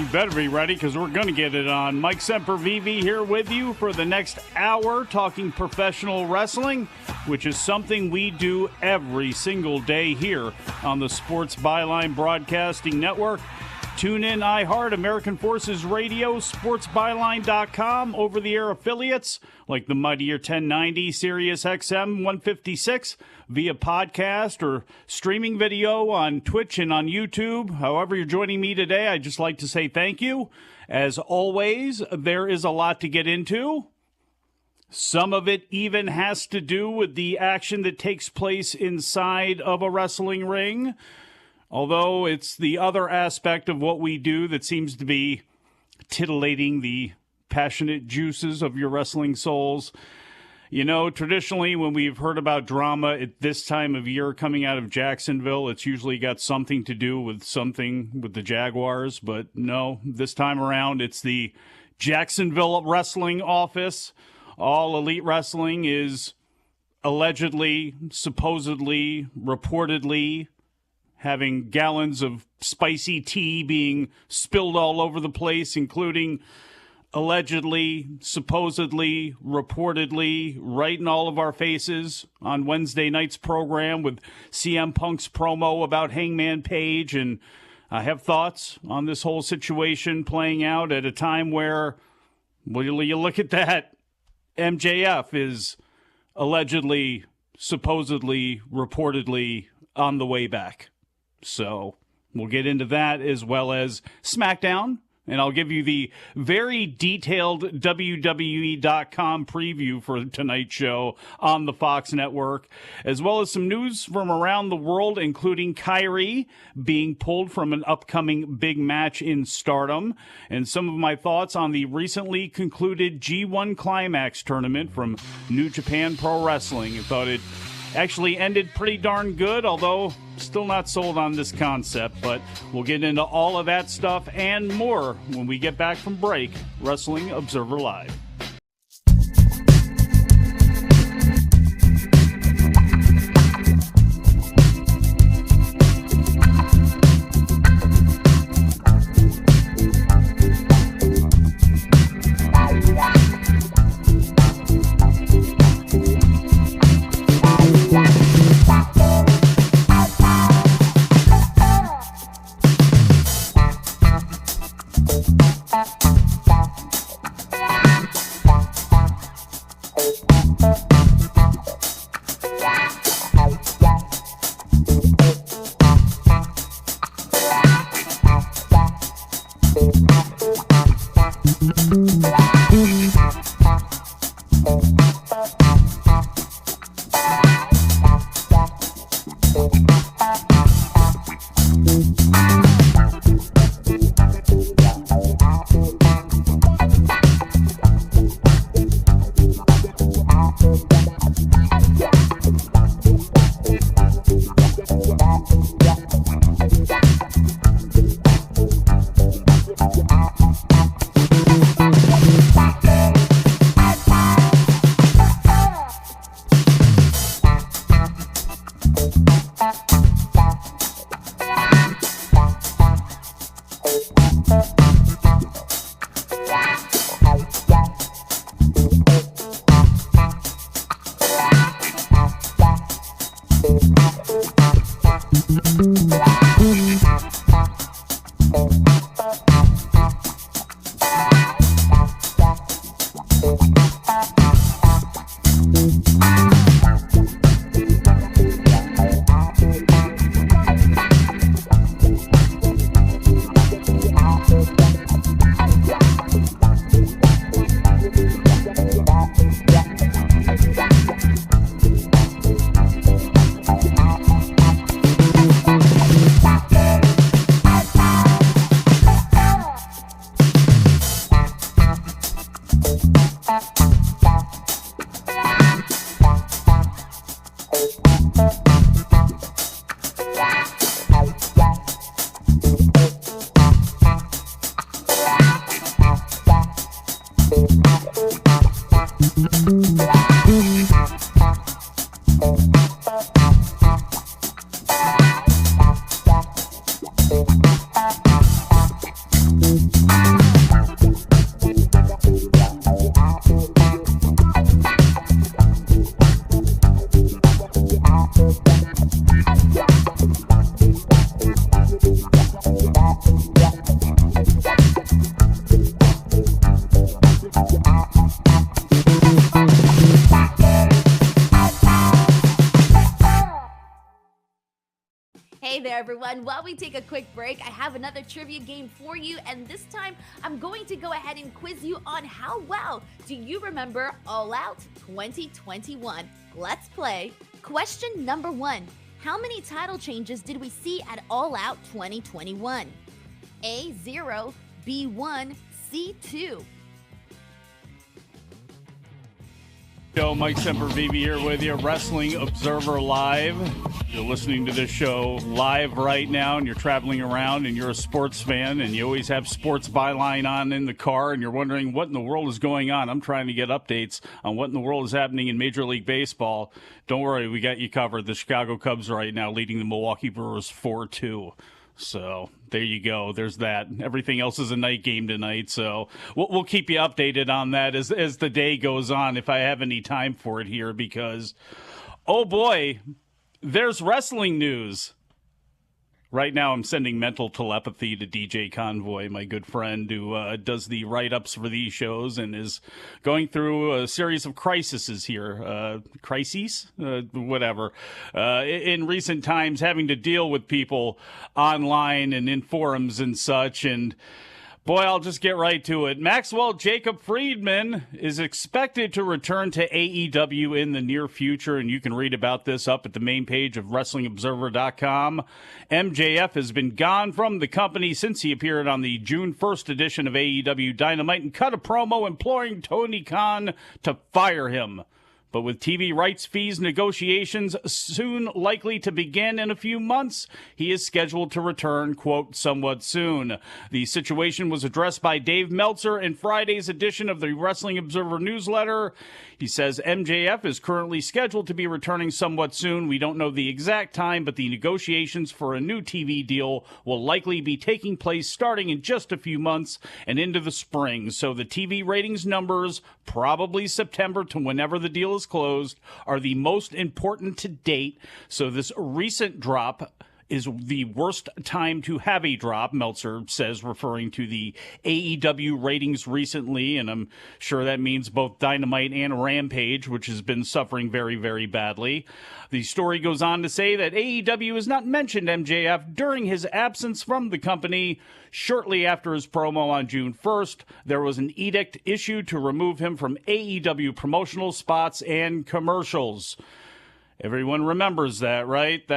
You better be ready because we're going to get it on. Mike Sempervive here with you for the next hour talking professional wrestling, which is something we do every single day here on the Sports Byline Broadcasting Network. Tune in, iHeart, American Forces Radio, sportsbyline.com, over-the-air affiliates like the mightier 1090, Sirius XM 156, via podcast or streaming video on Twitch and on YouTube. However you're joining me today, I'd just like to say thank you. As always, there is a lot to get into. Some of it even has to do with the action that takes place inside of a wrestling ring. Although it's the other aspect of what we do that seems to be titillating the passionate juices of your wrestling souls. You know, traditionally when we've heard about drama at this time of year coming out of Jacksonville, it's usually got something to do with something with the Jaguars. But no, this time around it's the Jacksonville Wrestling Office. All Elite Wrestling is allegedly, supposedly, reportedly having gallons of spicy tea being spilled all over the place, including allegedly, supposedly, reportedly, right in all of our faces on Wednesday night's program with CM Punk's promo about Hangman Page. And I have thoughts on this whole situation playing out at a time where, well, you look at that, MJF is allegedly, supposedly, reportedly on the way back. So we'll get into that as well as SmackDown, and I'll give you the very detailed WWE.com preview for tonight's show on the Fox Network, as well as some news from around the world, including Kyrie being pulled from an upcoming big match in Stardom, and some of my thoughts on the recently concluded G1 Climax tournament from New Japan Pro Wrestling. I thought it actually ended pretty darn good, although still not sold on this concept. But we'll get into all of that stuff and more when we get back from break. Wrestling Observer Live. Hey there, everyone. While we take a quick break, I have another trivia game for you, and this time I'm going to go ahead and quiz you on how well do you remember All Out 2021. Let's play. Question number 1. How many title changes did we see at All Out 2021? A, 0, B, 1, C, 2. Yo, Mike Sempervive here with you, Wrestling Observer Live. You're listening to this show live right now, and you're traveling around, and you're a sports fan, and you always have Sports Byline on in the car, and you're wondering what in the world is going on. I'm trying to get updates on what in the world is happening in Major League Baseball. Don't worry, we got you covered. The Chicago Cubs right now leading the Milwaukee Brewers 4-2. So there you go. There's that. Everything else is a night game tonight. So we'll keep you updated on that as the day goes on if I have any time for it here because, oh boy, there's wrestling news. Right now I'm sending mental telepathy to DJ Convoy, my good friend who does the write-ups for these shows and is going through a series of crises here. Crises? Whatever. In recent times, having to deal with people online and in forums and such, and boy, I'll just get right to it. Maxwell Jacob Friedman is expected to return to AEW in the near future, and you can read about this up at the main page of WrestlingObserver.com. MJF has been gone from the company since he appeared on the June 1st edition of AEW Dynamite and cut a promo imploring Tony Khan to fire him. But with TV rights fees negotiations soon likely to begin in a few months, he is scheduled to return, quote, somewhat soon. The situation was addressed by Dave Meltzer in Friday's edition of the Wrestling Observer newsletter. He says MJF is currently scheduled to be returning somewhat soon. We don't know the exact time, but the negotiations for a new TV deal will likely be taking place starting in just a few months and into the spring. So the TV ratings numbers, probably September to whenever the deal is closed, are the most important to date. So this recent drop is the worst time to have a drop, Meltzer says, referring to the AEW ratings recently, and I'm sure that means both Dynamite and Rampage, which has been suffering very, very badly. The story goes on to say that AEW has not mentioned MJF during his absence from the company. Shortly after his promo on June 1st, there was an edict issued to remove him from AEW promotional spots and commercials. Everyone remembers that, right?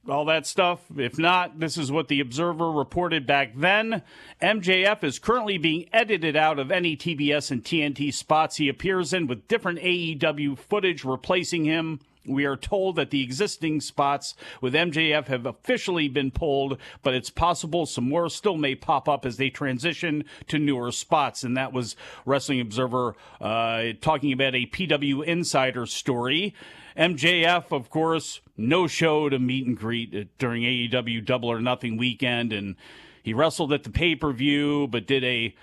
All that stuff. If not, this is what the Observer reported back then. MJF is currently being edited out of any TBS and TNT spots he appears in, with different AEW footage replacing him. We are told that the existing spots with MJF have officially been pulled, but it's possible some more still may pop up as they transition to newer spots. And that was Wrestling Observer talking about a PW Insider story. MJF, of course, no show to meet and greet during AEW Double or Nothing weekend, and he wrestled at the pay-per-view, but did a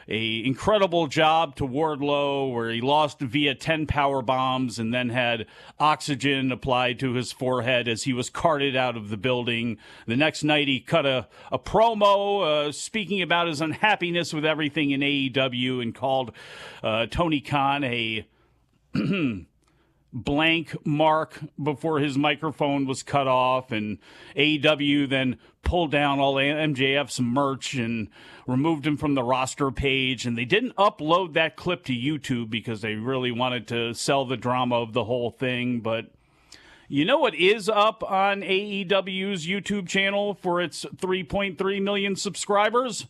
incredible job to Wardlow where he lost via 10 power bombs and then had oxygen applied to his forehead as he was carted out of the building. The next night he cut a promo speaking about his unhappiness with everything in AEW and called Tony Khan a blank mark before his microphone was cut off, and AEW then pulled down all MJF's merch and removed him from the roster page, and they didn't upload that clip to YouTube because they really wanted to sell the drama of the whole thing. But you know what is up on AEW's YouTube channel for its 3.3 million subscribers?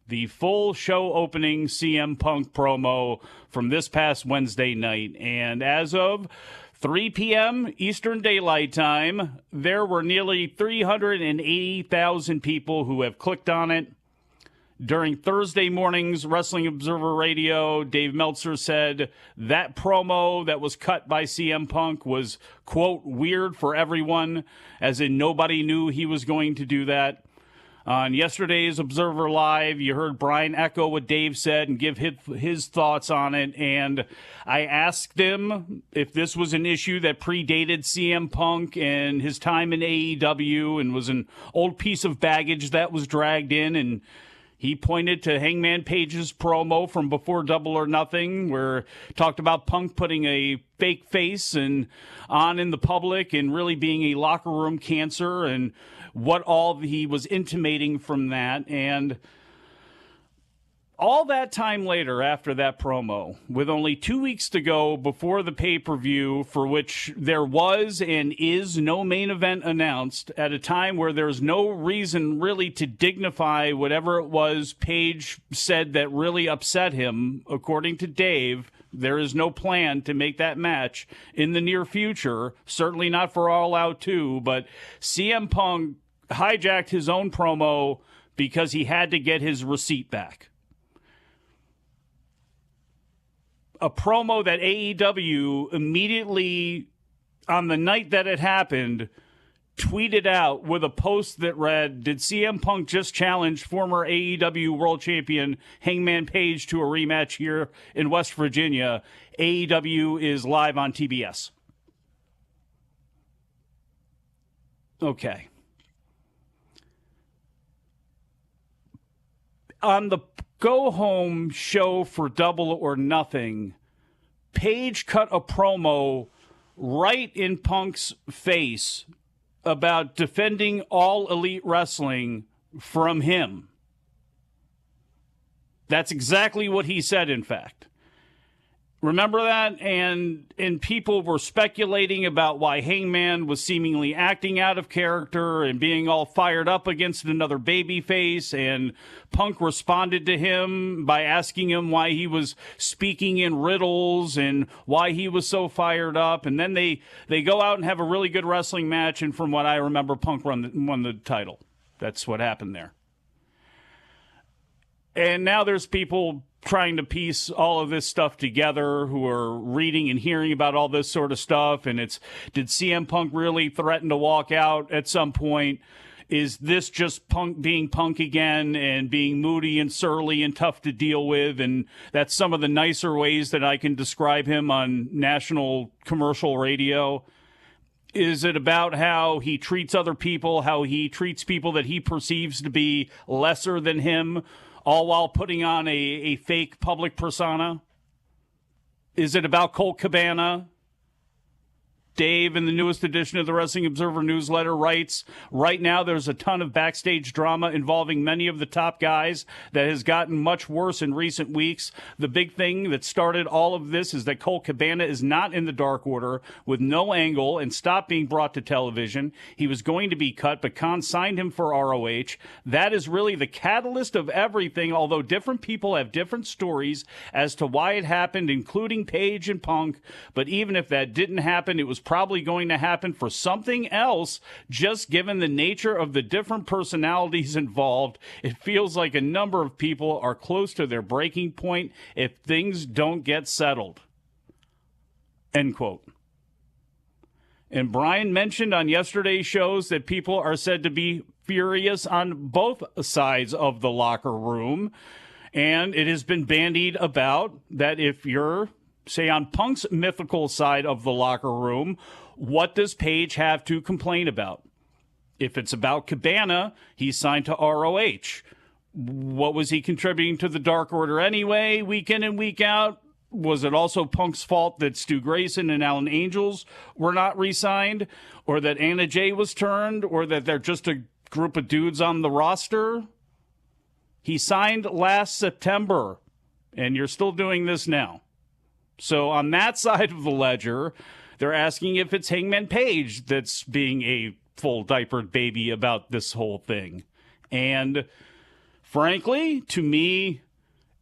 The full show opening CM Punk promo from this past Wednesday night. And as of 3 p.m. Eastern Daylight Time, there were nearly 380,000 people who have clicked on it. During Thursday morning's Wrestling Observer Radio, Dave Meltzer said that promo that was cut by CM Punk was, quote, weird for everyone, as in nobody knew he was going to do that. On yesterday's Observer Live, you heard Bryan echo what Dave said and give his thoughts on it. And I asked him if this was an issue that predated CM Punk and his time in AEW and was an old piece of baggage that was dragged in. And He pointed to Hangman Page's promo from before Double or Nothing, where talked about Punk putting a fake face and on in the public and really being a locker room cancer, and what all he was intimating from that. And all that time later, after that promo, with only 2 weeks to go before the pay-per-view, for which there was and is no main event announced, at a time where there's no reason really to dignify whatever it was Page said that really upset him, according to Dave, there is no plan to make that match in the near future, certainly not for All Out 2, but CM Punk hijacked his own promo because he had to get his receipt back. A promo that AEW immediately, on the night that it happened, tweeted out with a post that read, "Did CM Punk just challenge former AEW World Champion Hangman Page to a rematch here in West Virginia? AEW is live on TBS." Okay. On the go-home show for Double or Nothing, Page cut a promo right in Punk's face about defending All Elite Wrestling from him. That's exactly what he said, in fact. Remember that? And people were speculating about why Hangman was seemingly acting out of character and being all fired up against another babyface. And Punk responded to him by asking him why he was speaking in riddles and why he was so fired up. And then they go out and have a really good wrestling match. And from what I remember, Punk won the title. That's what happened there. And now there's people trying to piece all of this stuff together who are reading and hearing about all this sort of stuff. And it's, did CM Punk really threaten to walk out at some point? Is this just Punk being Punk again and being moody and surly and tough to deal with? And that's some of the nicer ways that I can describe him on national commercial radio. Is it about how he treats other people, how he treats people that he perceives to be lesser than him, all while putting on a fake public persona? Is it about Colt Cabana? Dave, in the newest edition of the Wrestling Observer newsletter, writes, right now there's a ton of backstage drama involving many of the top guys that has gotten much worse in recent weeks. The big thing that started all of this is that Colt Cabana is not in the Dark Order with no angle and stopped being brought to television. He was going to be cut, but Khan signed him for ROH. That is really the catalyst of everything, although different people have different stories as to why it happened, including Page and Punk. But even if that didn't happen, it was probably going to happen for something else, just given the nature of the different personalities involved. It feels like a number of people are close to their breaking point if things don't get settled. End quote. And Bryan mentioned on yesterday's shows that people are said to be furious on both sides of the locker room. And it has been bandied about that if you're, say, on Punk's mythical side of the locker room, what does Page have to complain about? If it's about Cabana, he's signed to ROH. What was he contributing to the Dark Order anyway, week in and week out? Was it also Punk's fault that Stu Grayson and Alan Angels were not re-signed? Or that Anna Jay was turned? Or that they're just a group of dudes on the roster? He signed last September, and you're still doing this now. So on that side of the ledger, they're asking if it's Hangman Page that's being a full diapered baby about this whole thing. And frankly, to me,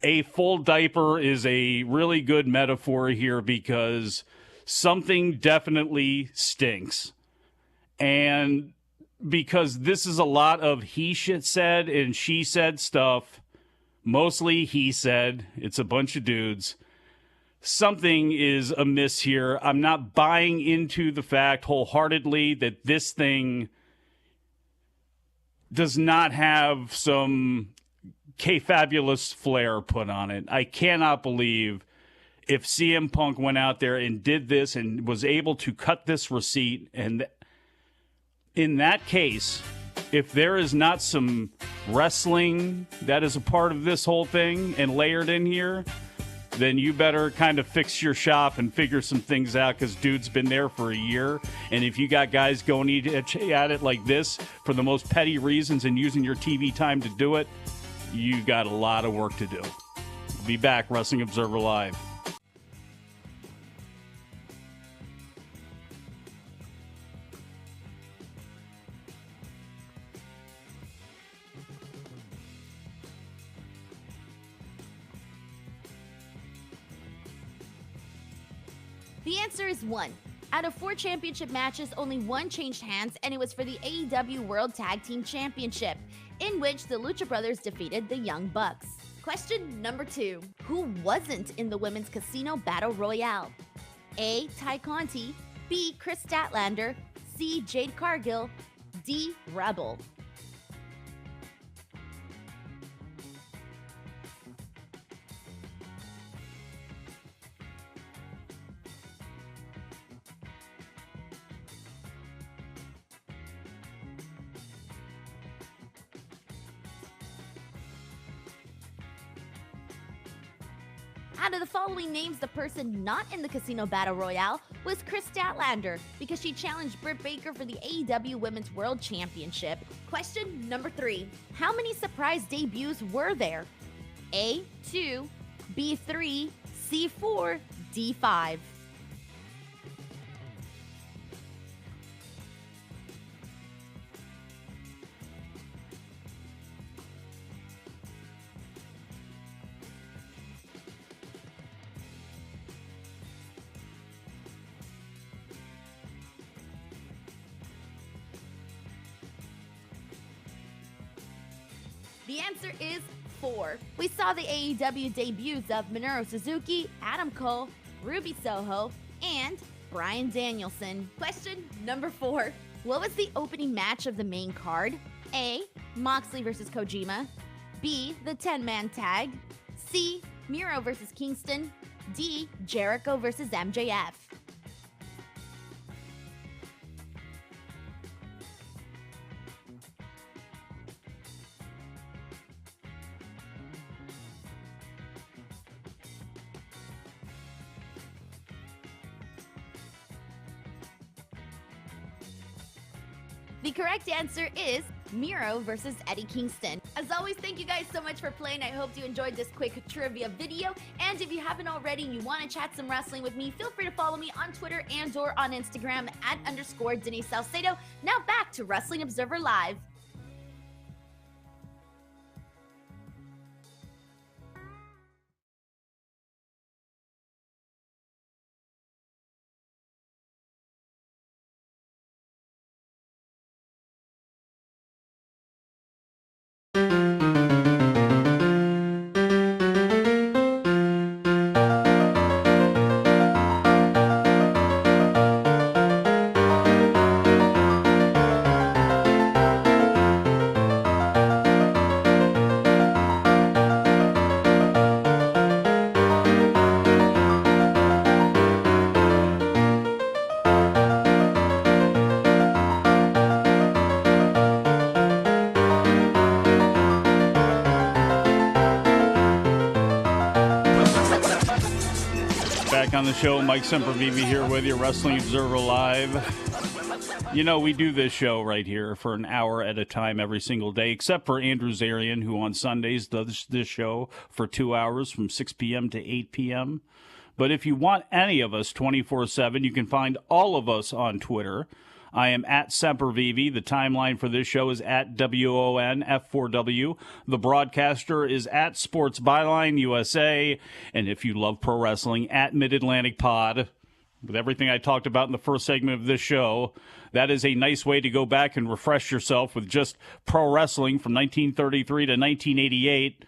a full diaper is a really good metaphor here because something definitely stinks. And because this is a lot of he shit said and she said stuff, mostly he said, it's a bunch of dudes. Something is amiss here. I'm not buying into the fact wholeheartedly that this thing does not have some K-fabulous flair put on it. I cannot believe if CM Punk went out there and did this and was able to cut this receipt, and in that case, if there is not some wrestling that is a part of this whole thing and layered in here, then you better kind of fix your shop and figure some things out, because dude's been there for a year. And if you got guys going at it like this for the most petty reasons and using your TV time to do it, you got a lot of work to do. We'll be back, Wrestling Observer Live. The answer is 1. Out of 4 championship matches, only 1 changed hands, and it was for the AEW World Tag Team Championship, in which the Lucha Brothers defeated the Young Bucks. Question number 2. Who wasn't in the Women's Casino Battle Royale? A. Ty Conti, B. Chris Statlander, C. Jade Cargill, D. Rebel. Out of the following names, the person not in the Casino Battle Royale was Chris Statlander, because she challenged Britt Baker for the AEW Women's World Championship. Question number 3. How many surprise debuts were there? A. 2, B. 3, C. 4, D. 5. The answer is 4. We saw the AEW debuts of Minoru Suzuki, Adam Cole, Ruby Soho, and Bryan Danielson. Question number 4. What was the opening match of the main card? A. Moxley vs. Kojima, B. The 10-man tag, C. Miro vs. Kingston, D. Jericho vs. MJF. The correct answer is Miro versus Eddie Kingston. As always, thank you guys so much for playing. I hope you enjoyed this quick trivia video. And if you haven't already and you want to chat some wrestling with me, feel free to follow me on Twitter and or on Instagram at _Denise Salcedo. Now back to Wrestling Observer Live. On the show, Mike Sempervive here with you, Wrestling Observer Live. You know, we do this show right here for an hour at a time every single day, except for Andrew Zarian, who on Sundays does this show for 2 hours from 6 p.m. to 8 p.m. But if you want any of us 24/7, you can find all of us on Twitter. I am at Sempervive. The timeline for this show is at WONF4W. The broadcaster is at Sports Byline USA. And if you love pro wrestling, at Mid-Atlantic Pod. With everything I talked about in the first segment of this show, that is a nice way to go back and refresh yourself with just pro wrestling from 1933 to 1988.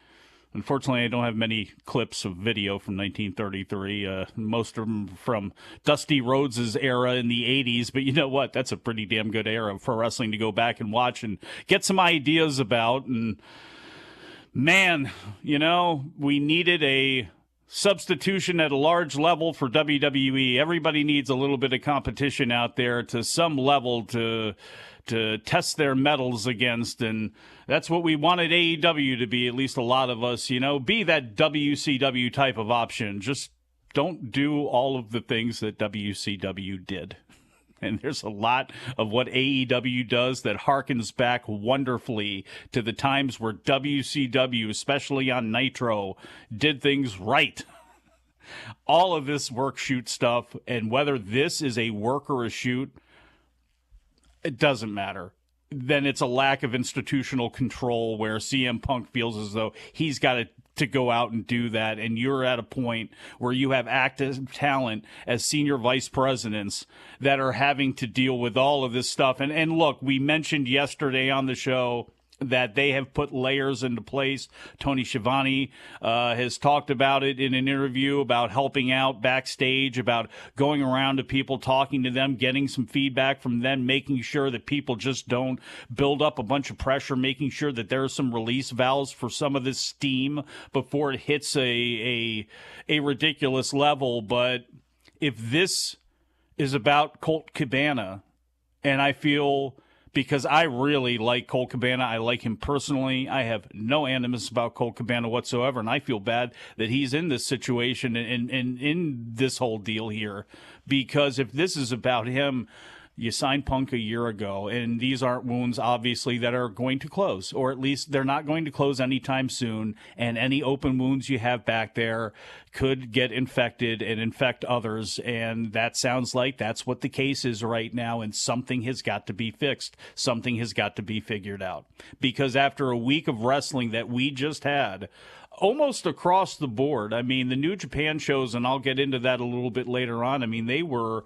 Unfortunately, I don't have many clips of video from 1933. Most of them from Dusty Rhodes' era in the 80s. But you know what? That's a pretty damn good era for wrestling to go back and watch and get some ideas about. And, man, you know, we needed a substitution at a large level for WWE. Everybody needs a little bit of competition out there to some level to test their mettle against, and that's what we wanted AEW to be, at least a lot of us, be that WCW type of option. Just don't do all of the things that WCW did. And there's a lot of what AEW does that harkens back wonderfully to the times where WCW, especially on Nitro, did things right. All of this work shoot stuff, and whether this is a work or a shoot, it doesn't matter. Then it's a lack of institutional control where CM Punk feels as though he's got to go out and do that, and you're at a point where you have active talent as senior vice presidents that are having to deal with all of this stuff. And look, we mentioned yesterday on the show that they have put layers into place. Tony Schiavone has talked about it in an interview about helping out backstage, about going around to people, talking to them, getting some feedback from them, making sure that people just don't build up a bunch of pressure, making sure that there are some release valves for some of this steam before it hits a ridiculous level. But if this is about Colt Cabana, and I feel, because I really like Colt Cabana, I like him personally, I have no animus about Colt Cabana whatsoever, and I feel bad that he's in this situation and in this whole deal here, because if this is about him, you signed Punk a year ago, and these aren't wounds, obviously, that are going to close, or at least they're not going to close anytime soon, and any open wounds you have back there could get infected and infect others, and that sounds like that's what the case is right now, and something has got to be fixed. Something has got to be figured out. Because after a week of wrestling that we just had, almost across the board, I mean, the New Japan shows, and I'll get into that a little bit later on, I mean, they were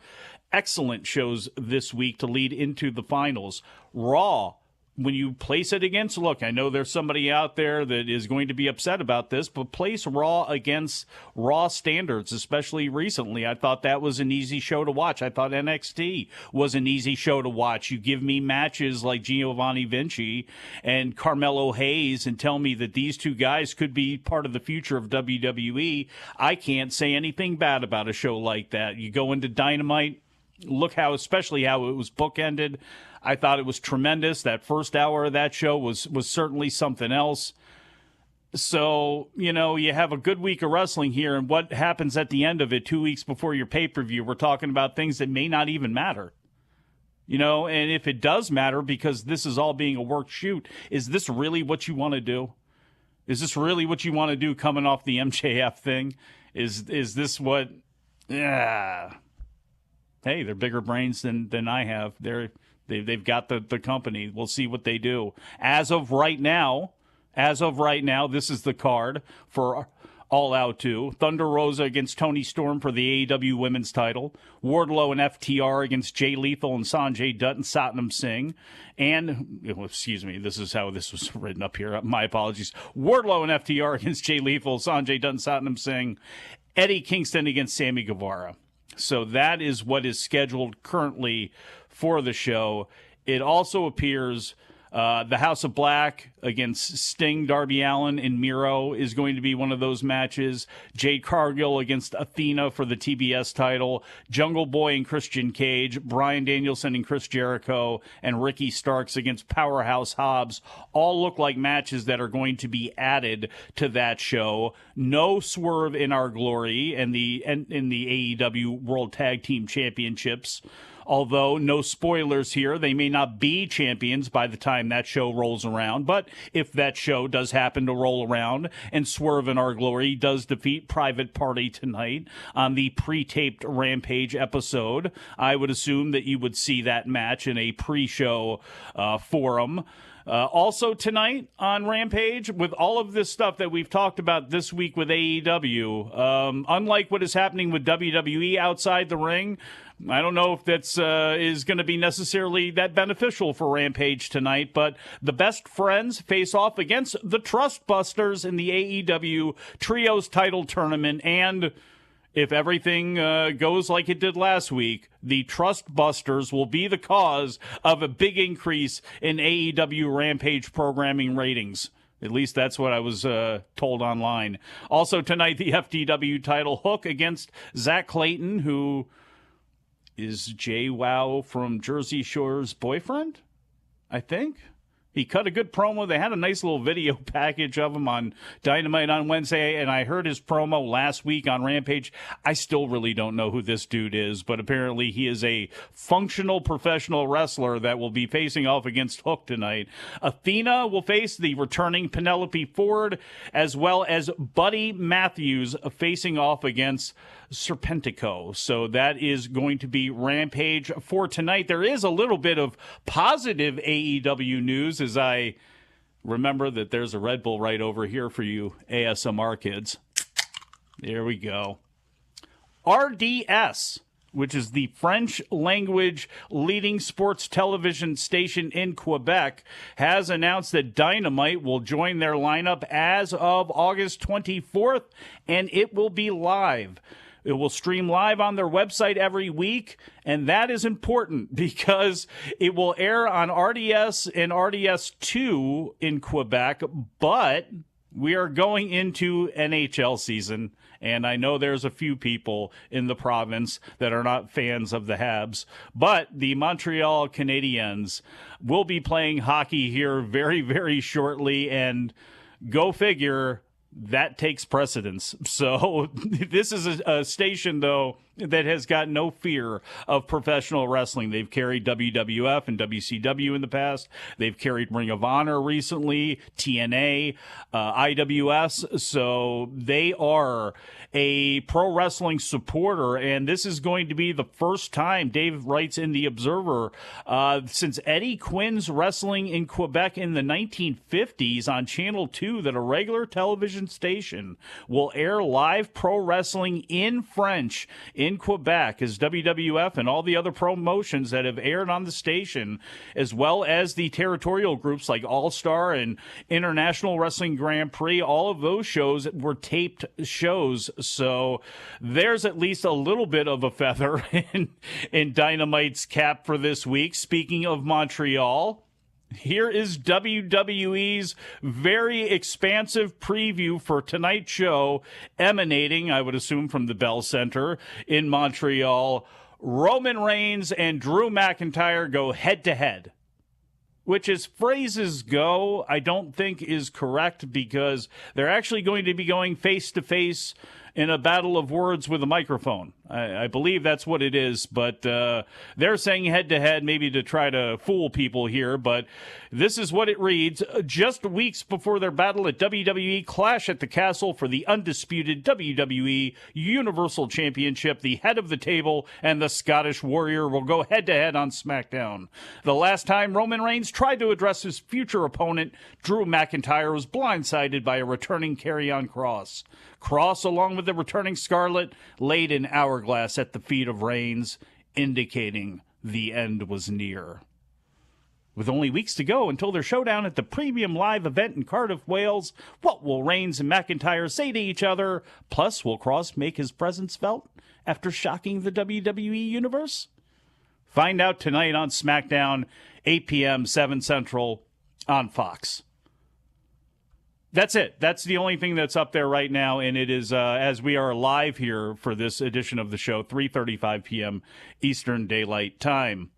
excellent shows this week to lead into the finals. Raw, when you place it against, look, I know there's somebody out there that is going to be upset about this, but place Raw against Raw standards, especially recently. I thought that was an easy show to watch. I thought NXT was an easy show to watch. You give me matches like Giovanni Vinci and Carmelo Hayes and tell me that these two guys could be part of the future of WWE. I can't say anything bad about a show like that. You go into Dynamite, look especially how it was bookended. I thought it was tremendous. That first hour of that show was certainly something else. So, you have a good week of wrestling here, and what happens at the end of it 2 weeks before your pay-per-view, we're talking about things that may not even matter. And if it does matter, because this is all being a work shoot, is this really what you want to do? Is this really what you want to do coming off the MJF thing? Is this what... Yeah. Hey, they're bigger brains than I have. They've got the company. We'll see what they do. As of right now, this is the card for All Out 2. Thunder Rosa against Toni Storm for the AEW Women's title. Wardlow and FTR against Jay Lethal and Sanjay Dutt and Satnam Singh. And, this is how this was written up here. My apologies. Wardlow and FTR against Jay Lethal, Sanjay Dutt and Satnam Singh. Eddie Kingston against Sammy Guevara. So that is what is scheduled currently for the show. It also appears the House of Black against Sting, Darby Allin, and Miro is going to be one of those matches. Jade Cargill against Athena for the TBS title. Jungle Boy and Christian Cage. Bryan Danielson and Chris Jericho. And Ricky Starks against Powerhouse Hobbs. All look like matches that are going to be added to that show. No Swerve in Our Glory in the AEW World Tag Team Championships. Although, no spoilers here, they may not be champions by the time that show rolls around. But if that show does happen to roll around and Swerve in Our Glory does defeat Private Party tonight on the pre-taped Rampage episode, I would assume that you would see that match in a pre-show forum. Also tonight on Rampage, with all of this stuff that we've talked about this week with AEW, unlike what is happening with WWE outside the ring, I don't know if that's is going to be necessarily that beneficial for Rampage tonight, but the Best Friends face off against the Trust Busters in the AEW Trios title tournament, and if everything goes like it did last week, the Trust Busters will be the cause of a big increase in AEW Rampage programming ratings. At least that's what I was told online. Also tonight, the FTW title, Hook against Zach Clayton, who is JWoww from Jersey Shore's boyfriend, I think. He cut a good promo. They had a nice little video package of him on Dynamite on Wednesday, and I heard his promo last week on Rampage. I still really don't know who this dude is, but apparently he is a functional professional wrestler that will be facing off against Hook tonight. Athena will face the returning Penelope Ford, as well as Buddy Matthews facing off against Serpentico. So that is going to be Rampage for tonight. There is a little bit of positive AEW news, as I remember that there's a Red Bull right over here for you ASMR kids. There we go. RDS, which is the French language leading sports television station in Quebec, has announced that Dynamite will join their lineup as of August 24th, and it will be live. It will stream live on their website every week, and that is important because it will air on RDS and RDS2 in Quebec, but we are going into NHL season, and I know there's a few people in the province that are not fans of the Habs, but the Montreal Canadiens will be playing hockey here very, very shortly, and go figure, that takes precedence. So this is a station, though, that has got no fear of professional wrestling. They've carried WWF and WCW in the past. They've carried Ring of Honor recently, TNA, IWS. So they are a pro wrestling supporter, and this is going to be the first time, Dave writes in The Observer, since Eddie Quinn's wrestling in Quebec in the 1950s on Channel 2, that a regular television station will air live pro wrestling in French in Quebec, as WWF and all the other promotions that have aired on the station, as well as the territorial groups like All Star and International Wrestling Grand Prix, all of those shows were taped shows. So there's at least a little bit of a feather in Dynamite's cap for this week. Speaking of Montreal, here is WWE's very expansive preview for tonight's show, emanating, I would assume, from the Bell Center in Montreal. Roman Reigns and Drew McIntyre go head-to-head, which, as phrases go, I don't think is correct, because they're actually going to be going face-to-face in a battle of words with a microphone. I believe that's what it is, but they're saying head-to-head maybe to try to fool people here, but this is what it reads. Just weeks before their battle at WWE Clash at the Castle for the undisputed WWE Universal Championship, the head of the table and the Scottish Warrior will go head-to-head on SmackDown. The last time Roman Reigns tried to address his future opponent, Drew McIntyre, was blindsided by a returning Karrion Kross. Kross, along with the returning Scarlett, laid an hourglass at the feet of Reigns, indicating the end was near. With only weeks to go until their showdown at the premium live event in Cardiff, Wales, what will Reigns and McIntyre say to each other? Plus, will Kross make his presence felt after shocking the WWE Universe? Find out tonight on SmackDown, 8 p.m., 7 Central on Fox. That's it. That's the only thing that's up there right now, and it is, as we are live here for this edition of the show, 3:35 p.m. Eastern Daylight Time.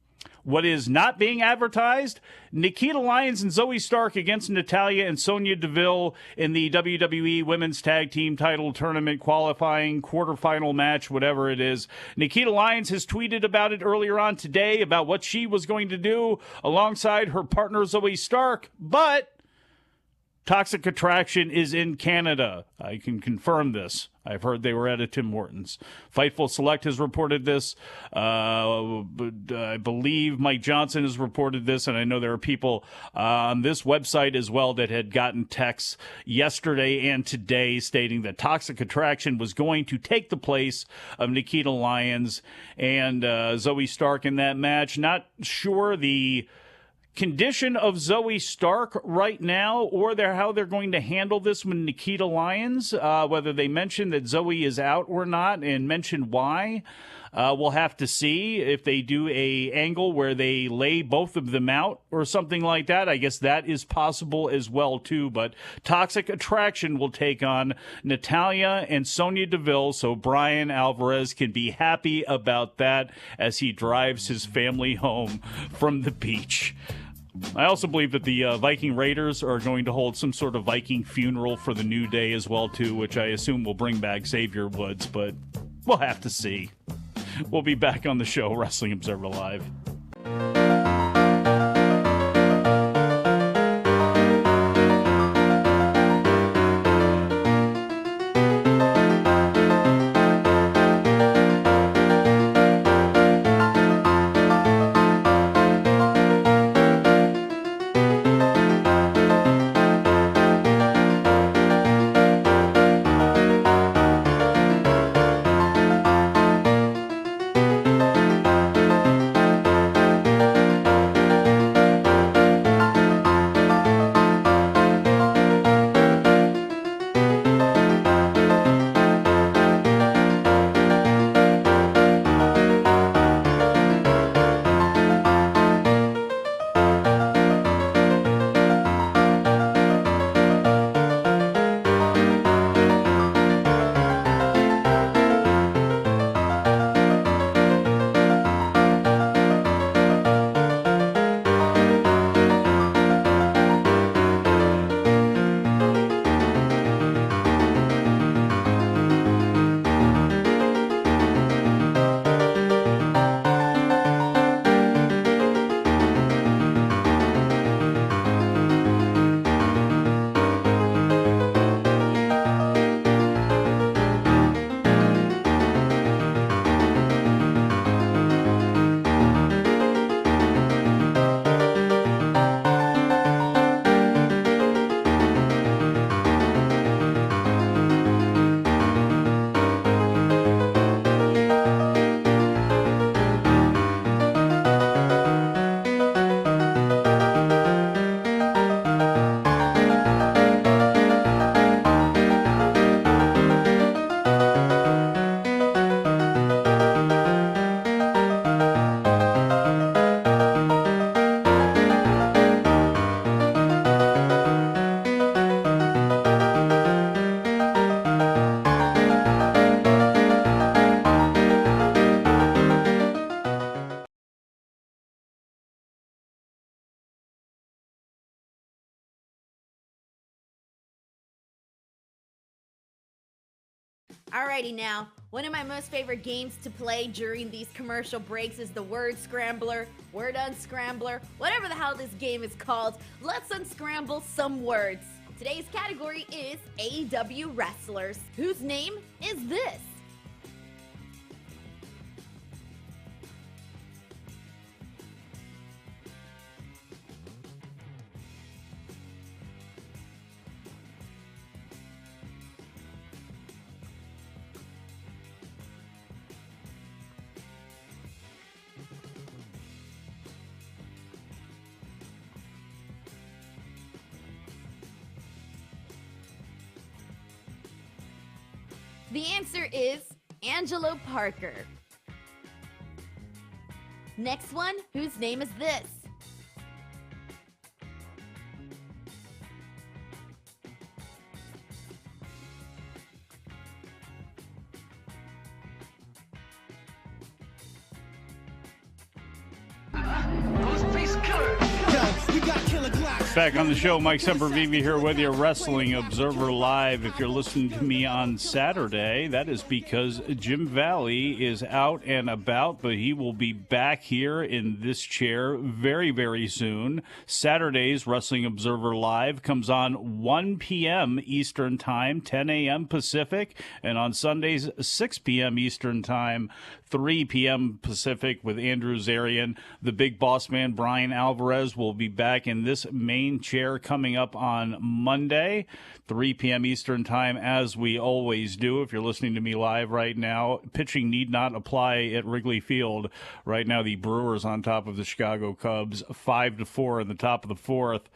What is not being advertised? Nikita Lyons and Zoe Stark against Natalya and Sonya Deville in the WWE Women's Tag Team Title Tournament qualifying quarterfinal match, whatever it is. Nikita Lyons has tweeted about it earlier on today, about what she was going to do alongside her partner Zoe Stark, but Toxic Attraction is in Canada. I can confirm this. I've heard they were at a Tim Hortons. Fightful Select has reported this. I believe Mike Johnson has reported this, and I know there are people on this website as well that had gotten texts yesterday and today stating that Toxic Attraction was going to take the place of Nikita Lyons and Zoe Stark in that match. Not sure the condition of Zoe Stark right now, or how they're going to handle this with Nikita Lyons, whether they mention that Zoe is out or not and mention why. We'll have to see if they do a angle where they lay both of them out or something like that. I guess that is possible as well, too. But Toxic Attraction will take on Natalya and Sonya Deville, so Bryan Alvarez can be happy about that as he drives his family home from the beach. I also believe that the Viking Raiders are going to hold some sort of Viking funeral for the New Day as well, too, which I assume will bring back Xavier Woods, but we'll have to see. We'll be back on the show, Wrestling Observer Live. Alrighty now, one of my most favorite games to play during these commercial breaks is the Word Scrambler, Word Unscrambler, whatever the hell this game is called. Let's unscramble some words. Today's category is AEW wrestlers. Whose name is this? The answer is Angelo Parker. Next one, whose name is this? Back on the show, Mike Sempervive here with you, Wrestling Observer Live. If you're listening to me on Saturday, that is because Jim Valley is out and about, but he will be back here in this chair very, very soon. Saturdays, Wrestling Observer Live comes on 1 p.m. Eastern Time, 10 a.m. Pacific, and on Sundays, 6 p.m. Eastern Time, 3 p.m. Pacific with Andrew Zarian. The big boss man, Bryan Alvarez, will be back in this main chair coming up on Monday, 3 p.m. Eastern Time, as we always do. If you're listening to me live right now, pitching need not apply at Wrigley Field. Right now, the Brewers on top of the Chicago Cubs, 5-4 in the top of the fourth.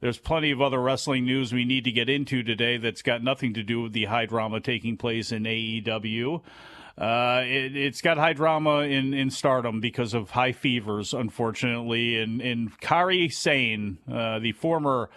There's plenty of other wrestling news we need to get into today that's got nothing to do with the high drama taking place in AEW. It's got high drama in Stardom because of high fevers, unfortunately. And Kairi Sane, the former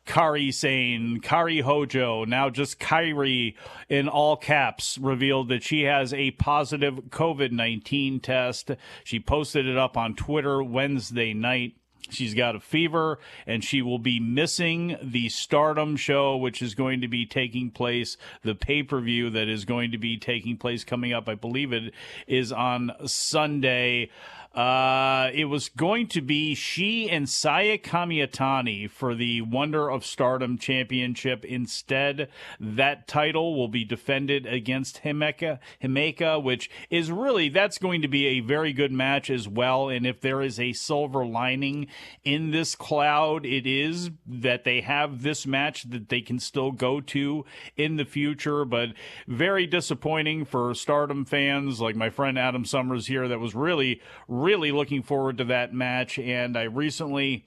Kairi Sane, Kairi Hojo, now just Kairi in all caps, revealed that she has a positive COVID-19 test. She posted it up on Twitter Wednesday night. She's got a fever, and she will be missing the Stardom show, which is going to be taking place, the pay-per-view that is going to be taking place coming up. I believe it is on Sunday. It was going to be she and Saya Kamitani for the Wonder of Stardom Championship. Instead, that title will be defended against Himeka, which is really, that's going to be a very good match as well. And if there is a silver lining in this cloud, it is that they have this match that they can still go to in the future. But very disappointing for Stardom fans like my friend Adam Summers here, that was really looking forward to that match. And I recently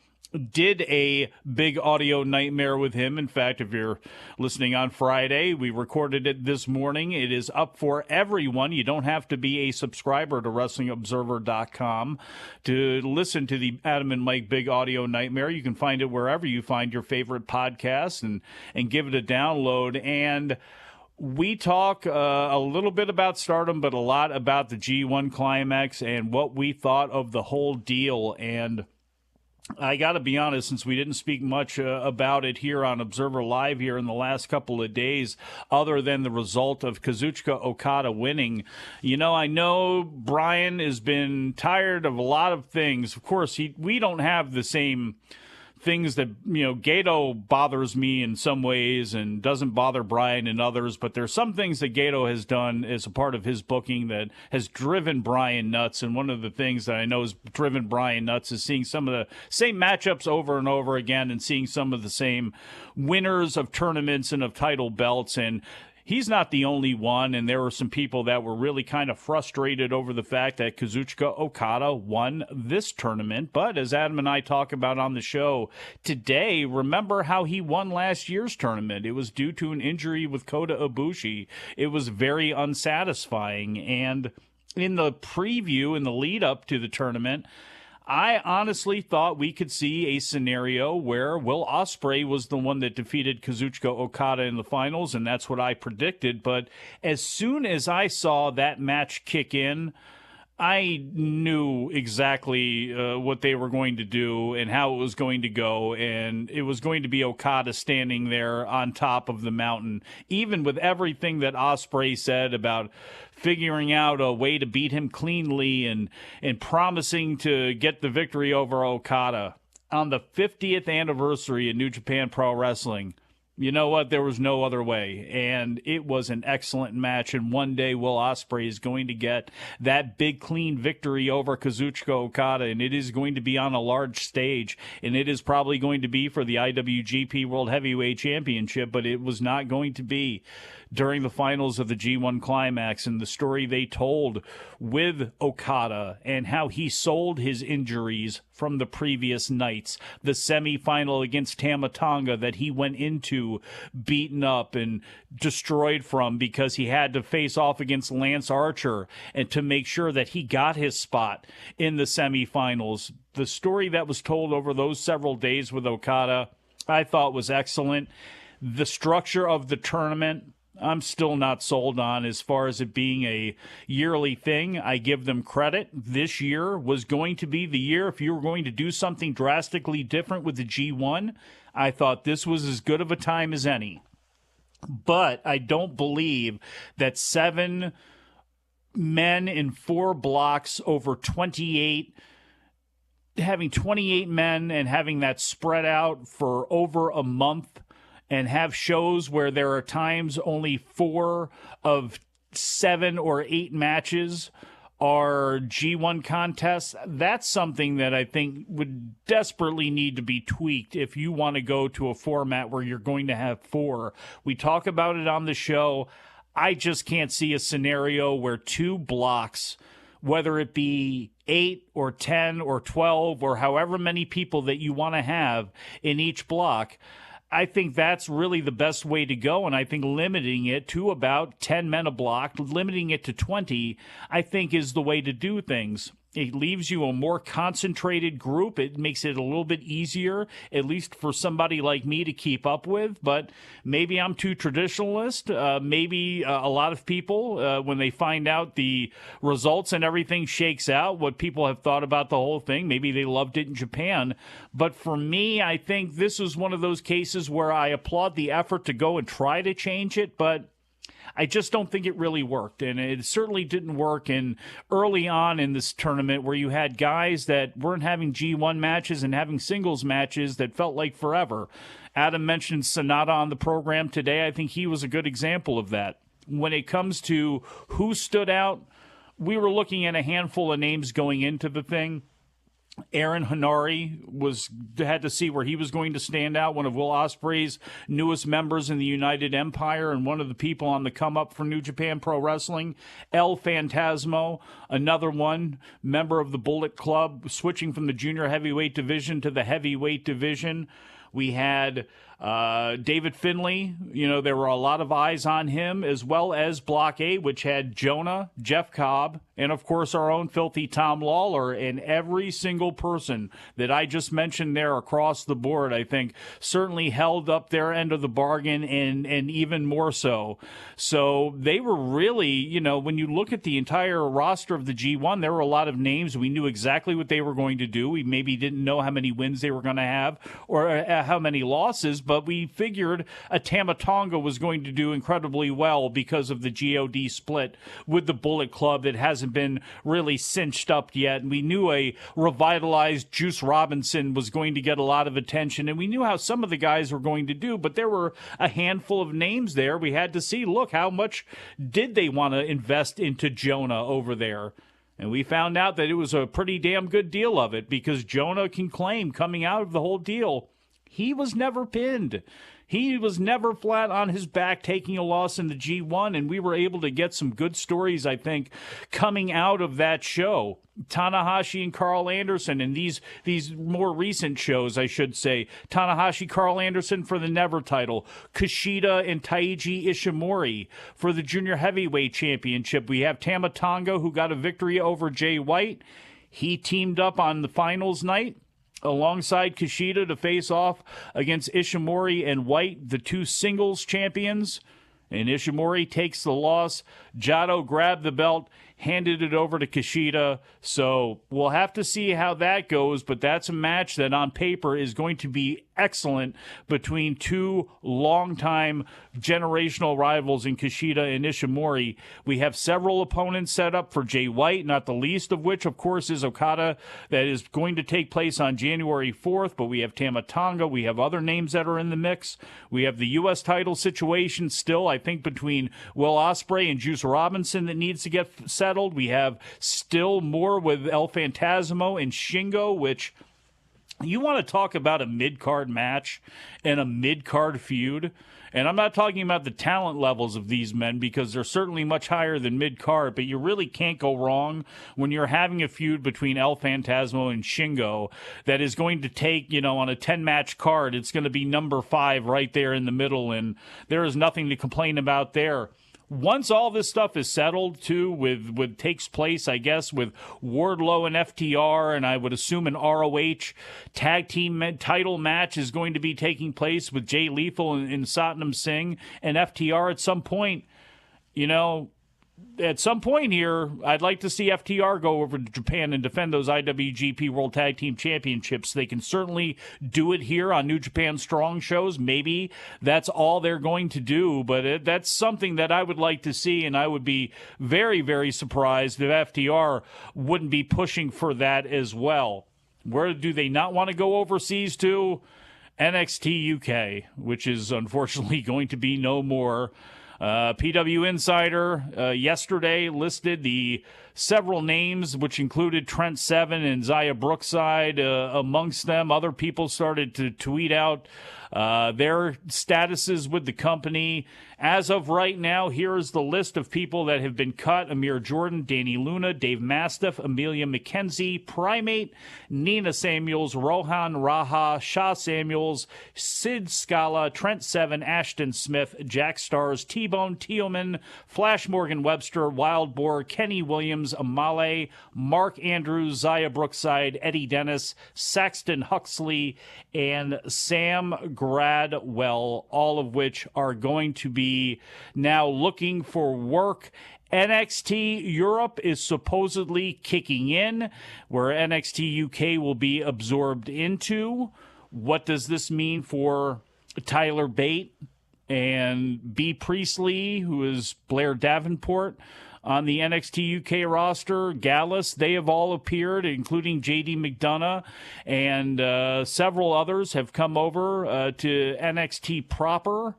did a big audio nightmare with him. In fact, if you're listening on Friday, we recorded it this morning. It is up for everyone. You don't have to be a subscriber to WrestlingObserver.com to listen to the Adam and Mike Big Audio Nightmare. You can find it wherever you find your favorite podcasts and give it a download. And we talk a little bit about Stardom, but a lot about the G1 Climax and what we thought of the whole deal. And I got to be honest, since we didn't speak much about it here on Observer Live here in the last couple of days, other than the result of Kazuchika Okada winning, I know Bryan has been tired of a lot of things. Of course, we don't have the same things that, Gato bothers me in some ways and doesn't bother Bryan in others, but there's some things that Gato has done as a part of his booking that has driven Bryan nuts. And one of the things that I know has driven Bryan nuts is seeing some of the same matchups over and over again and seeing some of the same winners of tournaments and of title belts. And he's not the only one, and there were some people that were really kind of frustrated over the fact that Kazuchika Okada won this tournament. But as Adam and I talk about on the show today, remember how he won last year's tournament. It was due to an injury with Kota Ibushi. It was very unsatisfying. And in the preview, in the lead up to the tournament, I honestly thought we could see a scenario where Will Ospreay was the one that defeated Kazuchika Okada in the finals, and that's what I predicted. But as soon as I saw that match kick in, I knew exactly what they were going to do and how it was going to go, and it was going to be Okada standing there on top of the mountain, even with everything that Ospreay said about figuring out a way to beat him cleanly and promising to get the victory over Okada. On the 50th anniversary of New Japan Pro Wrestling, you know what? There was no other way, and it was an excellent match, and one day Will Ospreay is going to get that big, clean victory over Kazuchika Okada, and it is going to be on a large stage, and it is probably going to be for the IWGP World Heavyweight Championship, but it was not going to be during the finals of the G1 Climax. And the story they told with Okada and how he sold his injuries from the previous nights, the semifinal against Tama Tonga that he went into beaten up and destroyed from because he had to face off against Lance Archer and to make sure that he got his spot in the semifinals. The story that was told over those several days with Okada, I thought was excellent. The structure of the tournament, I'm still not sold on as far as it being a yearly thing. I give them credit. This year was going to be the year if you were going to do something drastically different with the G1. I thought this was as good of a time as any. But I don't believe that 7 men in 4 blocks over 28, having 28 men and having that spread out for over a month, and have shows where there are times only 4 of 7 or 8 matches are G1 contests. That's something that I think would desperately need to be tweaked if you want to go to a format where you're going to have 4. We talk about it on the show. I just can't see a scenario where 2 blocks, whether it be 8 or 10 or 12 or however many people that you want to have in each block, I think that's really the best way to go, and I think limiting it to about 10 men a block, limiting it to 20, I think is the way to do things. It leaves you a more concentrated group. It makes it a little bit easier, at least for somebody like me to keep up with. But maybe I'm too traditionalist. Maybe a lot of people, when they find out the results and everything shakes out, what people have thought about the whole thing, maybe they loved it in Japan. But for me, I think this is one of those cases where I applaud the effort to go and try to change it, but I just don't think it really worked, and it certainly didn't work early on in this tournament where you had guys that weren't having G1 matches and having singles matches that felt like forever. Adam mentioned Sonata on the program today. I think he was a good example of that. When it comes to who stood out, we were looking at a handful of names going into the thing. Aaron Hanari had to see where he was going to stand out, one of Will Ospreay's newest members in the United Empire and one of the people on the come up for New Japan Pro Wrestling. El Phantasmo, another one, member of the Bullet Club, switching from the junior heavyweight division to the heavyweight division. We had David Finlay. There were a lot of eyes on him, as well as Block A, which had Jonah, Jeff Cobb, and, of course, our own filthy Tom Lawler. And every single person that I just mentioned there across the board, I think, certainly held up their end of the bargain and even more so. So they were really, when you look at the entire roster of the G1, there were a lot of names. We knew exactly what they were going to do. We maybe didn't know how many wins they were going to have or how many losses, but we figured a Tama Tonga was going to do incredibly well because of the GOD split with the Bullet Club that hasn't been really cinched up yet. And we knew a revitalized Juice Robinson was going to get a lot of attention, and we knew how some of the guys were going to do, but there were a handful of names there. We had to see, look, how much did they want to invest into Jonah over there? And we found out that it was a pretty damn good deal of it, because Jonah can claim coming out of the whole deal, he was never pinned. He was never flat on his back taking a loss in the G1, and we were able to get some good stories, I think, coming out of that show. Tanahashi and Carl Anderson, and these more recent shows, I should say. Tanahashi, Carl Anderson for the Never title. Kushida and Taiji Ishimori for the Junior Heavyweight Championship. We have Tama Tonga, who got a victory over Jay White. He teamed up on the finals night alongside Kushida to face off against Ishimori and White, the two singles champions. And Ishimori takes the loss. Jado grabbed the belt, handed it over to Kushida. So we'll have to see how that goes, but that's a match that on paper is going to be excellent between two longtime generational rivals in Kushida and Ishimori. We have several opponents set up for Jay White, not the least of which, of course, is Okada. That is going to take place on January 4th, but we have Tama Tonga. We have other names that are in the mix. We have the U.S. title situation still, I think, between Will Ospreay and Juice Robinson that needs to get settled. We have still more with El Phantasmo and Shingo, which you want to talk about a mid-card match and a mid-card feud. And I'm not talking about the talent levels of these men, because they're certainly much higher than mid-card, but you really can't go wrong when you're having a feud between El Phantasmo and Shingo that is going to take, on a 10-match card, it's going to be number 5 right there in the middle, and there is nothing to complain about there. Once all this stuff is settled, too, with takes place, I guess, with Wardlow and FTR, and I would assume an ROH tag team title match is going to be taking place with Jay Lethal and Satnam Singh and FTR at some point. At some point here, I'd like to see FTR go over to Japan and defend those IWGP World Tag Team Championships. They can certainly do it here on New Japan Strong shows. Maybe that's all they're going to do, but that's something that I would like to see, and I would be very, very surprised if FTR wouldn't be pushing for that as well. Where do they not want to go overseas to? NXT UK, which is unfortunately going to be no more. PW Insider yesterday listed the several names, which included Trent Seven and Zaya Brookside amongst them. Other people started to tweet out their statuses with the company. As of right now, here is the list of people that have been cut: Amir Jordan, Danny Luna, Dave Mastiff, Amelia McKenzie, Primate, Nina Samuels, Rohan Raha, Shah Samuels, Sid Scala, Trent Seven, Ashton Smith, Jack Stars, T-Bone, Teoman, Flash Morgan Webster, Wild Boar, Kenny Williams, Amale, Mark Andrews, Zaya Brookside, Eddie Dennis, Saxton Huxley, and Sam Gradwell, all of which are going to be now looking for work. NXT Europe is supposedly kicking in, where NXT UK will be absorbed into. What does this mean for Tyler Bate and B. Priestley, who is Blair Davenport on the NXT UK roster? Gallus, they have all appeared, including JD McDonough, and several others have come over to NXT proper.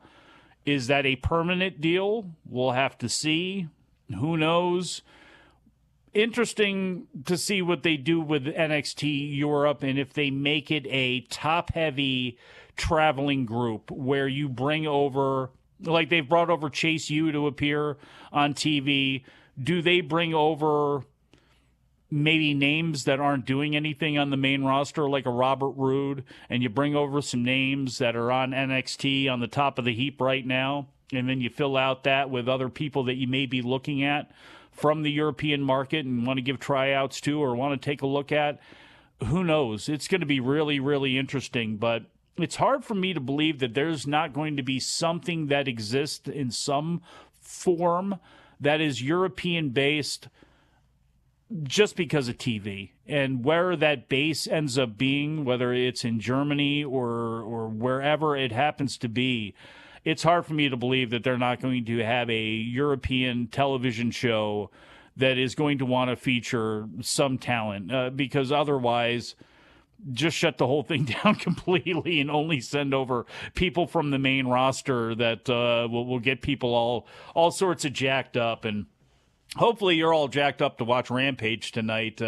Is that a permanent deal? We'll have to see. Who knows? Interesting to see what they do with NXT Europe and if they make it a top-heavy traveling group where you bring over, like they've brought over Chase U to appear on TV. Do they bring over maybe names that aren't doing anything on the main roster, like a Robert Roode, and you bring over some names that are on NXT on the top of the heap right now, and then you fill out that with other people that you may be looking at from the European market and want to give tryouts to or want to take a look at? Who knows? It's going to be really, really interesting, but it's hard for me to believe that there's not going to be something that exists in some form that is European-based just because of TV. And where that base ends up being, whether it's in Germany or wherever it happens to be, it's hard for me to believe that they're not going to have a European television show that is going to want to feature some talent, because otherwise just shut the whole thing down completely and only send over people from the main roster that will get people all sorts of jacked up. And hopefully you're all jacked up to watch Rampage tonight.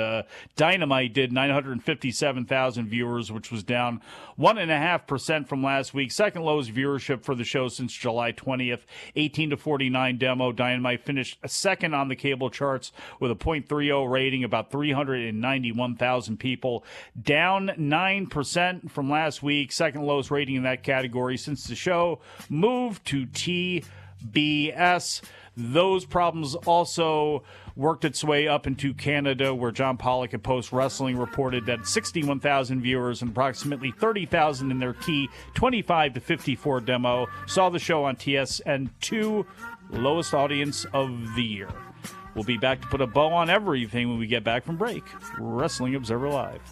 Dynamite did 957,000 viewers, which was down 1.5% from last week. Second lowest viewership for the show since July 20th. 18-49 demo. Dynamite finished second on the cable charts with a .30 rating, about 391,000 people. Down 9% from last week. Second lowest rating in that category since the show moved to TBS. Those problems also worked its way up into Canada, where John Pollock at Post Wrestling reported that 61,000 viewers and approximately 30,000 in their key 25 to 54 demo saw the show on TSN2, lowest audience of the year. We'll be back to put a bow on everything when we get back from break. Wrestling Observer Live.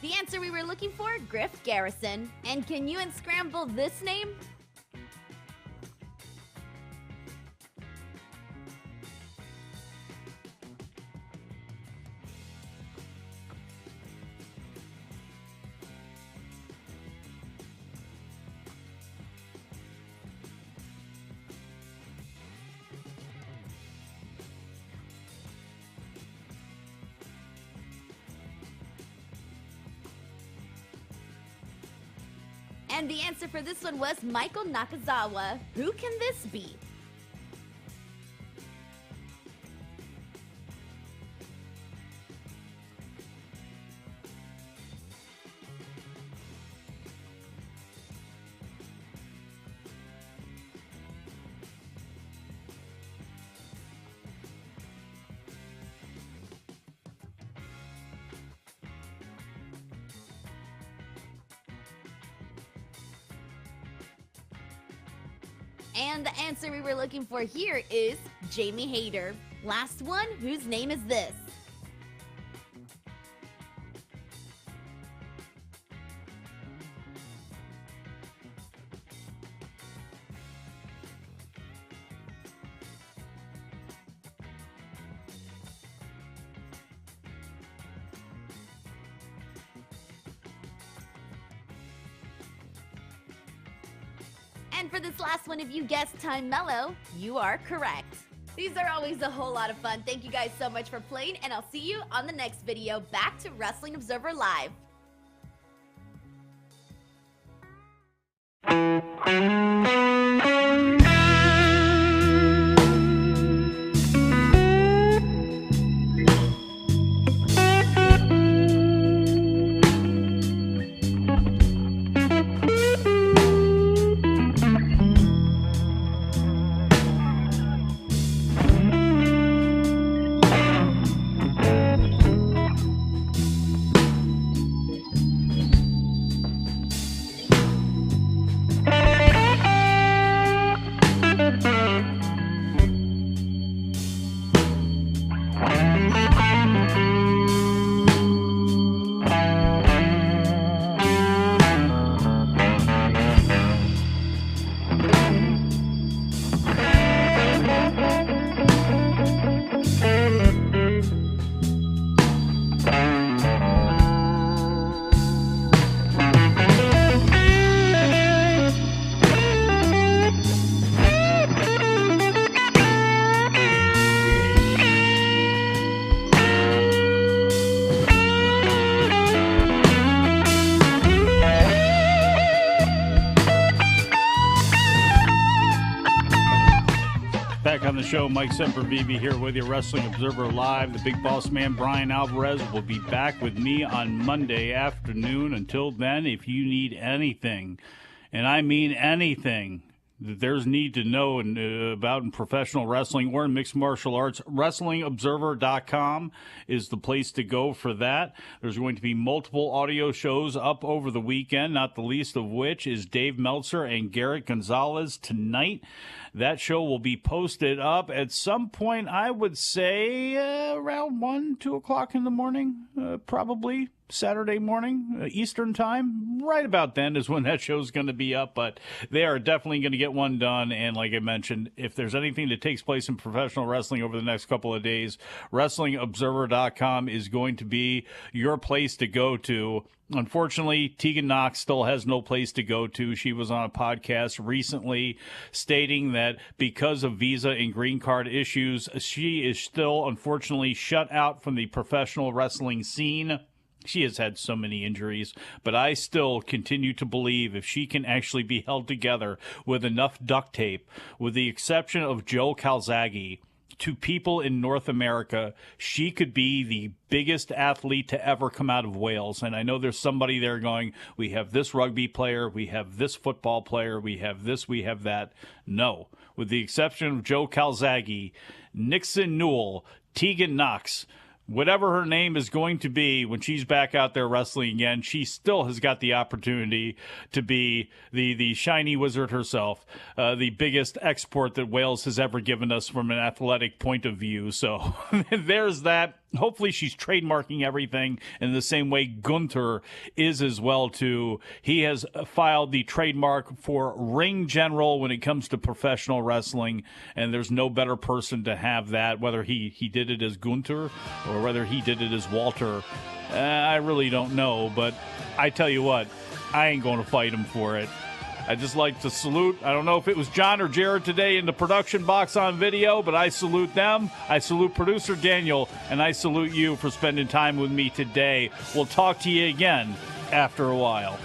The answer we were looking for, Griff Garrison. And can you unscramble this name? And the answer for this one was Michael Nakazawa. Who can this be? And the answer we were looking for here is Jamie Hayter. Last one, whose name is this? And for this last one, if you guessed Time Mellow, you are correct. These are always a whole lot of fun. Thank you guys so much for playing, and I'll see you on the next video. Back to Wrestling Observer Live. Back on the show, Mike Sempervive here with you, Wrestling Observer Live. The big boss man, Bryan Alvarez, will be back with me on Monday afternoon. Until then, if you need anything, and I mean anything, that there's need to know about in professional wrestling or in mixed martial arts, WrestlingObserver.com is the place to go for that. There's going to be multiple audio shows up over the weekend, not the least of which is Dave Meltzer and Garrett Gonzalez tonight. That show will be posted up at some point, I would say, around 1, 2 o'clock in the morning, probably Saturday morning, Eastern time. Right about then is when that show's going to be up, but they are definitely going to get one done. And like I mentioned, if there's anything that takes place in professional wrestling over the next couple of days, WrestlingObserver.com is going to be your place to go to. Unfortunately, Tegan Knox still has no place to go to. She was on a podcast recently stating that because of visa and green card issues, she is still, unfortunately, shut out from the professional wrestling scene. She has had so many injuries, but I still continue to believe if she can actually be held together with enough duct tape, with the exception of Joe Calzaghe, to people in North America, she could be the biggest athlete to ever come out of Wales. And I know there's somebody there going, we have this rugby player, we have this football player, we have this, we have that. No. With the exception of Joe Calzaghe, Nixon Newell, Tegan Knox, whatever her name is going to be when she's back out there wrestling again, she still has got the opportunity to be the shiny wizard herself, the biggest export that Wales has ever given us from an athletic point of view. So there's that. Hopefully she's trademarking everything in the same way Gunther is as well, too. He has filed the trademark for ring general when it comes to professional wrestling, and there's no better person to have that, whether he did it as Gunther or whether he did it as Walter. I really don't know, but I tell you what, I ain't going to fight him for it. I just like to salute, I don't know if it was John or Jared today in the production box on video, but I salute them. I salute producer Daniel, and I salute you for spending time with me today. We'll talk to you again after a while.